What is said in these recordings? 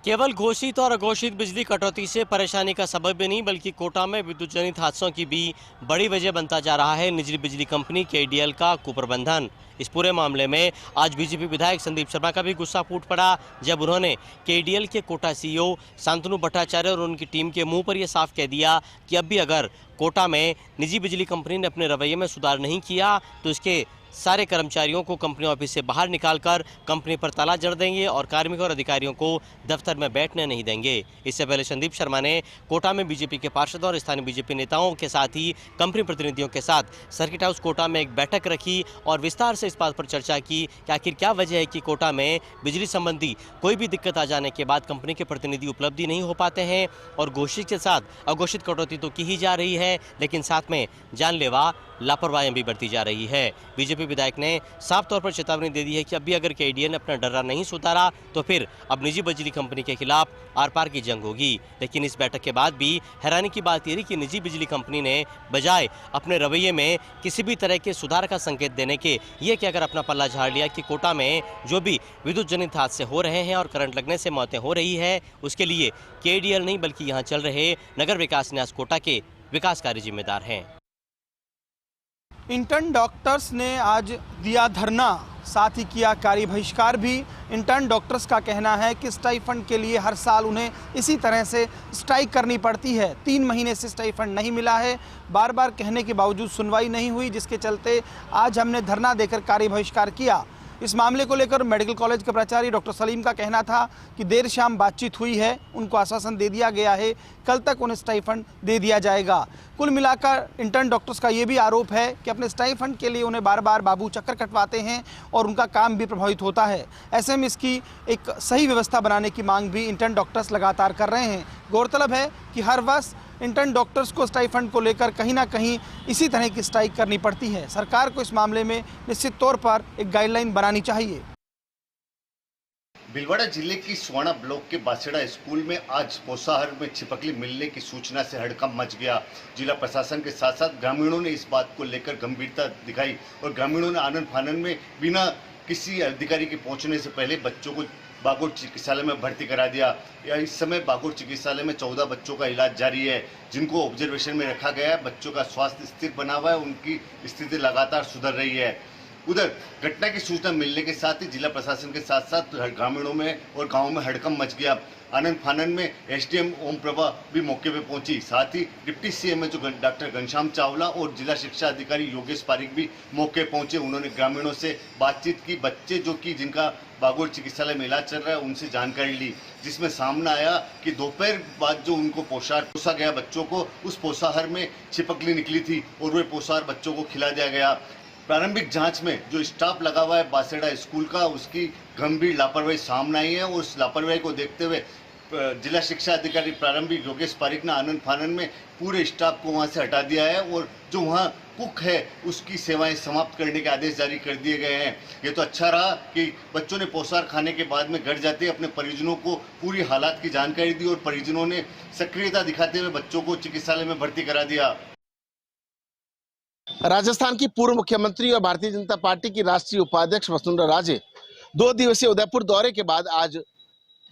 केवल घोषित और अघोषित बिजली कटौती से परेशानी का सबब भी नहीं बल्कि कोटा में विद्युत जनित हादसों की भी बड़ी वजह बनता जा रहा है निजी बिजली कंपनी केडीएल का कुप्रबंधन। इस पूरे मामले में आज बीजेपी विधायक संदीप शर्मा का भी गुस्सा फूट पड़ा जब उन्होंने केडीएल के कोटा सीईओ शांतनु भट्टाचार्य और उनकी टीम के मुंह पर यह साफ कह दिया कि अब भी अगर कोटा में निजी बिजली कंपनी ने अपने रवैये में सुधार नहीं किया तो इसके सारे कर्मचारियों को कंपनी ऑफिस से बाहर निकालकर कंपनी पर ताला जड़ देंगे और कार्मिकों और अधिकारियों को दफ्तर में बैठने नहीं देंगे। इससे पहले संदीप शर्मा ने कोटा में बीजेपी के पार्षद और स्थानीय बीजेपी नेताओं के साथ ही कंपनी प्रतिनिधियों के साथ सर्किट हाउस कोटा में एक बैठक रखी और विस्तार से इस बात पर चर्चा की कि आखिर क्या वजह है कि कोटा में बिजली संबंधी कोई भी दिक्कत आ जाने के बाद कंपनी के प्रतिनिधि उपलब्धि नहीं हो पाते हैं और घोषित के साथ अघोषित कटौती तो की ही जा रही है लेकिन साथ में जानलेवा लापरवाही भी बरती जा रही है। बीजेपी विधायक ने साफ तौर पर चेतावनी दे दी है कि अभी अगर केडीएल ने अपना डर्रा नहीं सुधारा तो फिर अब निजी बिजली कंपनी के खिलाफ आर पार की जंग होगी। लेकिन इस बैठक के बाद भी हैरानी की बात यह रही कि निजी बिजली कंपनी ने बजाय अपने रवैये में किसी भी तरह के सुधार का संकेत देने के ये कहकर अपना पल्ला झाड़ लिया कि कोटा में जो भी विद्युत जनित हादसे हो रहे हैं और करंट लगने से मौतें हो रही है उसके लिए केडीएल नहीं बल्कि यहाँ चल रहे नगर विकास न्यास कोटा के विकास कार्य जिम्मेदार हैं। इंटर्न डॉक्टर्स ने आज दिया धरना, साथ ही किया कार्य बहिष्कार भी। इंटर्न डॉक्टर्स का कहना है कि स्टाइफंड के लिए हर साल उन्हें इसी तरह से स्ट्राइक करनी पड़ती है। 3 महीने से स्टाइफंड नहीं मिला है, बार बार कहने के बावजूद सुनवाई नहीं हुई, जिसके चलते आज हमने धरना देकर कार्य बहिष्कार किया। इस मामले को लेकर मेडिकल कॉलेज के प्राचार्य डॉक्टर सलीम का कहना था कि देर शाम बातचीत हुई है, उनको आश्वासन दे दिया गया है, कल तक उन्हें स्टाइफंड दे दिया जाएगा। कुल मिलाकर इंटर्न डॉक्टर्स का ये भी आरोप है कि अपने स्टाइफंड के लिए उन्हें बार बार बाबू चक्कर कटवाते हैं और उनका काम भी प्रभावित होता है। ऐसे में इसकी एक सही व्यवस्था बनाने की मांग भी इंटर्न डॉक्टर्स लगातार कर रहे हैं। गौरतलब है कि हर वर्ष इंटर्न डॉक्टर्स को स्टाइफंड को लेकर कहीं ना कहीं इसी तरह की स्ट्राइक करनी पड़ती है। सरकार को इस मामले में निश्चित तौर पर एक गाइडलाइन बनानी चाहिए। भीलवाड़ा जिले की सुवाना ब्लॉक के बासेड़ा स्कूल में आज पोसाहर में छिपकली मिलने की सूचना से हड़कंप मच गया। जिला प्रशासन के साथ साथ ग्रामीणों ने इस बात को लेकर गंभीरता दिखाई और ग्रामीणों ने आनन फानन में बिना किसी अधिकारी के पहुंचने से पहले बच्चों को बागोड़ चिकित्सालय में भर्ती करा दिया। इस समय बागोड़ चिकित्सालय में 14 बच्चों का इलाज जारी है, जिनको ऑब्जर्वेशन में रखा गया है। बच्चों का स्वास्थ्य स्थिर बना हुआ है, उनकी स्थिति लगातार सुधर रही है। उधर घटना की सूचना मिलने के साथ ही जिला प्रशासन के साथ साथ ग्रामीणों में और गांवों में हड़कंप मच गया। आनंद फानन में एसडीएम ओम प्रभा भी मौके पे पहुंची, साथ ही डिप्टी सीएम जो डॉक्टर घनश्याम चावला और जिला शिक्षा अधिकारी योगेश पारिक भी मौके पहुंचे। उन्होंने ग्रामीणों से बातचीत की, बच्चे जो कि जिनका बागोड़ चिकित्सालय में इलाज चल रहा है उनसे जानकारी ली, जिसमें सामने आया कि दोपहर बाद जो उनको पोषाहार पोसा गया बच्चों को, उस पोषाहार में छिपकली निकली थी और वह पोषाहार बच्चों को खिला दिया गया। प्रारंभिक जांच में जो स्टाफ लगा हुआ है बासेड़ा स्कूल का, उसकी गंभीर लापरवाही सामने आई है और उस लापरवाही को देखते हुए जिला शिक्षा अधिकारी प्रारंभिक योगेश पारिक ने आनंद फानन में पूरे स्टाफ को वहां से हटा दिया है और जो वहां कुक है उसकी सेवाएं समाप्त करने के आदेश जारी कर दिए गए हैं। ये तो अच्छा रहा कि बच्चों ने पोषाहार खाने के बाद में घर जाते अपने परिजनों को पूरी हालात की जानकारी दी और परिजनों ने सक्रियता दिखाते हुए बच्चों को चिकित्सालय में भर्ती करा दिया। राजस्थान की पूर्व मुख्यमंत्री और भारतीय जनता पार्टी की राष्ट्रीय उपाध्यक्ष वसुंधरा राजे 2 दिवसीय उदयपुर दौरे के बाद आज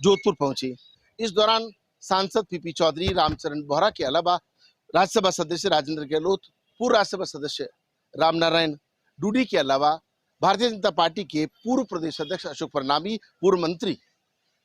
जोधपुर पहुंची। इस दौरान सांसद पीपी चौधरी, रामचरण बोहरा के अलावा राज्यसभा सदस्य राजेंद्र गहलोत, पूर्व राज्यसभा सदस्य रामनारायण डूडी के अलावा भारतीय जनता पार्टी के पूर्व प्रदेश अध्यक्ष अशोक परनामी, पूर्व मंत्री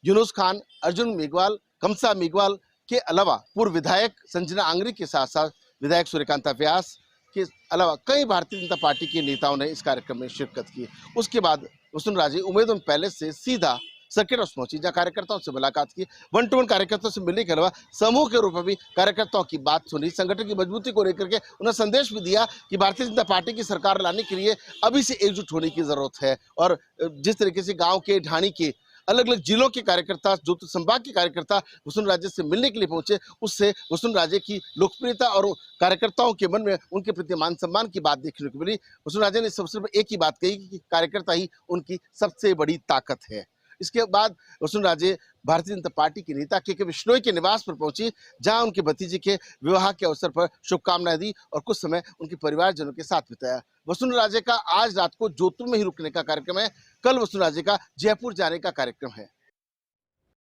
यूनुस खान, अर्जुन मेघवाल, कमसा मेघवाल के अलावा पूर्व विधायक संजना आंगरी के साथ साथ विधायक सूर्यकांता व्यास के अलावा कई भारतीय जनता पार्टी के नेताओं ने इस कार्यक्रम में शिरकत की। उसके बाद वसुंधरा राजे उम्मेदवार पैलेस से सीधा सर्किट हाउस पहुंची, जहां कार्यकर्ताओं से मुलाकात की। 1-to-1 कार्यकर्ताओं से मिलने के अलावा समूह के रूप में भी कार्यकर्ताओं की बात सुनी, संगठन की मजबूती को लेकर के उन्हें संदेश भी दिया कि भारतीय जनता पार्टी की सरकार लाने के लिए अभी से एकजुट होने की जरूरत है। और जिस तरीके से गाँव के, ढाणी के, अलग अलग जिलों के कार्यकर्ता, जोधपुर संभाग के कार्यकर्ता वसुंधरा राजे से मिलने के लिए पहुंचे, उससे वसुंधरा राजे की लोकप्रियता और कार्यकर्ताओं के मन में उनके प्रति मान सम्मान की बात देखने को मिली। वसुंधरा राजे ने सबसे एक ही बात कही कि कार्यकर्ता ही उनकी सबसे बड़ी ताकत है। इसके बाद वसुंधरा राजे भारतीय जनता पार्टी के नेता के बिश्नोई के निवास पर पहुंची, जहां उनके भतीजे के विवाह के अवसर पर शुभकामनाएं दी और कुछ समय उनके परिवारजनों के साथ बिताया। वसुंधरा राजे का आज रात को जोधपुर में ही रुकने का कार्यक्रम है। कल वसुंधरा राजे का जयपुर जाने का कार्यक्रम है।